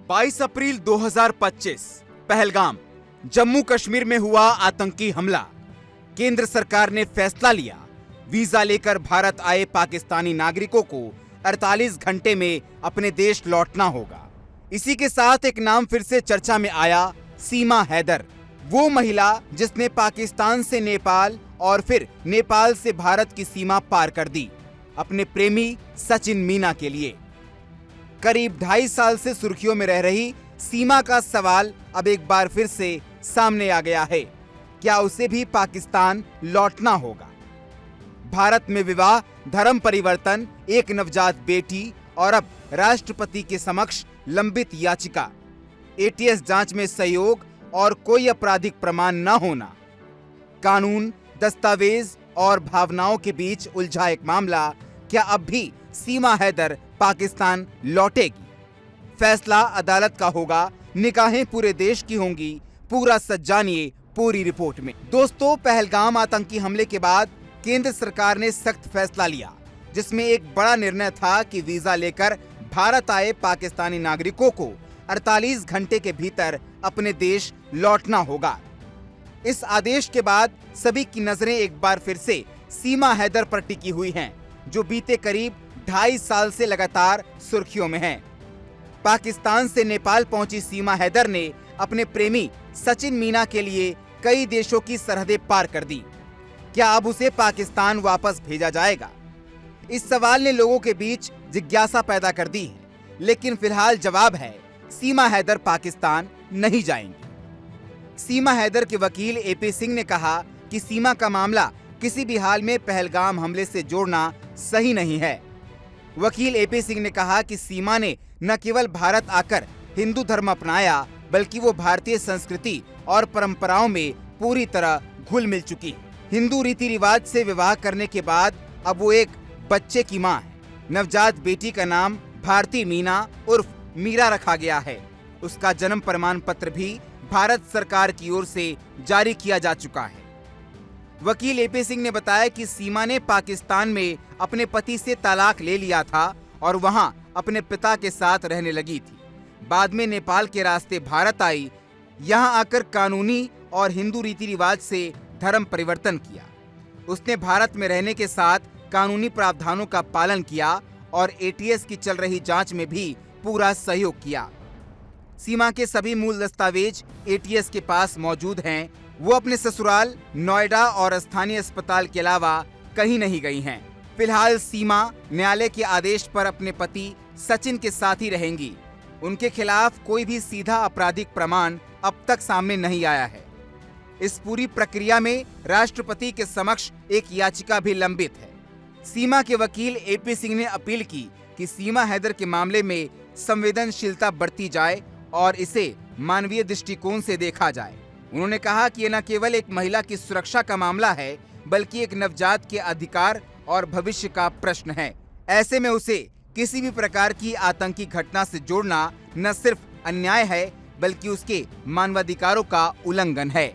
22 अप्रैल 2025 पहलगाम, जम्मू कश्मीर में हुआ आतंकी हमला। केंद्र सरकार ने फैसला लिया, वीजा लेकर भारत आए पाकिस्तानी नागरिकों को 48 घंटे में अपने देश लौटना होगा। इसी के साथ एक नाम फिर से चर्चा में आया, सीमा हैदर, वो महिला जिसने पाकिस्तान से नेपाल और फिर नेपाल से भारत की सीमा पार कर दी अपने प्रेमी सचिन मीना के लिए। करीब 2.5 साल से सुर्खियों में रह रही सीमा का सवाल अब एक बार फिर से सामने आ गया है। क्या उसे भी पाकिस्तान लौटना होगा? भारत में विवाह, धर्म परिवर्तन, एक नवजात बेटी और अब राष्ट्रपति के समक्ष लंबित याचिका, एटीएस जांच में सहयोग और कोई आपराधिक प्रमाण न होना, कानून, दस्तावेज और भावनाओं के बीच उलझा एक मामला। क्या अब भी सीमा हैदर पाकिस्तान लौटेगी? फैसला अदालत का होगा, निगाहें पूरे देश की होंगी। पूरा सच जानिए पूरी रिपोर्ट में। दोस्तों, पहलगाम आतंकी हमले के बाद केंद्र सरकार ने सख्त फैसला लिया, जिसमें एक बड़ा निर्णय था कि वीजा लेकर भारत आए पाकिस्तानी नागरिकों को 48 घंटे के भीतर अपने देश लौटना होगा। इस आदेश के बाद सभी की नजरें एक बार फिर से सीमा हैदर पर टिकी हुई हैं, जो बीते करीब 2.5 साल से लगातार सुर्खियों में हैं। पाकिस्तान से नेपाल पहुंची सीमा हैदर ने अपने प्रेमी सचिन मीना के लिए कई देशों की सरहदें पार कर दी। क्या अब उसे पाकिस्तान वापस भेजा जाएगा? इस सवाल ने लोगों के बीच जिज्ञासा पैदा कर दी है, लेकिन फिलहाल जवाब है, सीमा हैदर पाकिस्तान नहीं जाएंगी। सीमा हैदर के वकील एपी सिंह ने कहा कि सीमा का मामला किसी भी हाल में पहलगाम हमले से जोड़ना सही नहीं है। वकील एपी सिंह ने कहा कि सीमा ने न केवल भारत आकर हिंदू धर्म अपनाया, बल्कि वो भारतीय संस्कृति और परंपराओं में पूरी तरह घुल मिल चुकी है। हिंदू रीति रिवाज से विवाह करने के बाद अब वो एक बच्चे की मां है। नवजात बेटी का नाम भारती मीना उर्फ मीरा रखा गया है। उसका जन्म प्रमाण पत्र भी भारत सरकार की ओर से जारी किया जा चुका है। वकील एपी सिंह ने बताया कि सीमा ने पाकिस्तान में अपने पति से तलाक ले लिया था और वहां अपने पिता के साथ रहने लगी थी। बाद में नेपाल के रास्ते भारत आई, यहां आकर कानूनी और हिंदू रीति रिवाज से धर्म परिवर्तन किया। उसने भारत में रहने के साथ कानूनी प्रावधानों का पालन किया और एटीएस की चल रही जांच में भी पूरा सहयोग किया। सीमा के सभी मूल दस्तावेज एटीएस के पास मौजूद हैं। वो अपने ससुराल, नोएडा और स्थानीय अस्पताल के अलावा कहीं नहीं गई हैं। फिलहाल सीमा न्यायालय के आदेश पर अपने पति सचिन के साथ ही रहेंगी। उनके खिलाफ कोई भी सीधा आपराधिक प्रमाण अब तक सामने नहीं आया है। इस पूरी प्रक्रिया में राष्ट्रपति के समक्ष एक याचिका भी लंबित है। सीमा के वकील एपी सिंह ने अपील की कि सीमा हैदर के मामले में संवेदनशीलता बरती जाए और इसे मानवीय दृष्टिकोण से देखा जाए। उन्होंने कहा कि यह न केवल एक महिला की सुरक्षा का मामला है, बल्कि एक नवजात के अधिकार और भविष्य का प्रश्न है। ऐसे में उसे किसी भी प्रकार की आतंकी घटना से जोड़ना न सिर्फ अन्याय है, बल्कि उसके मानवाधिकारों का उल्लंघन है।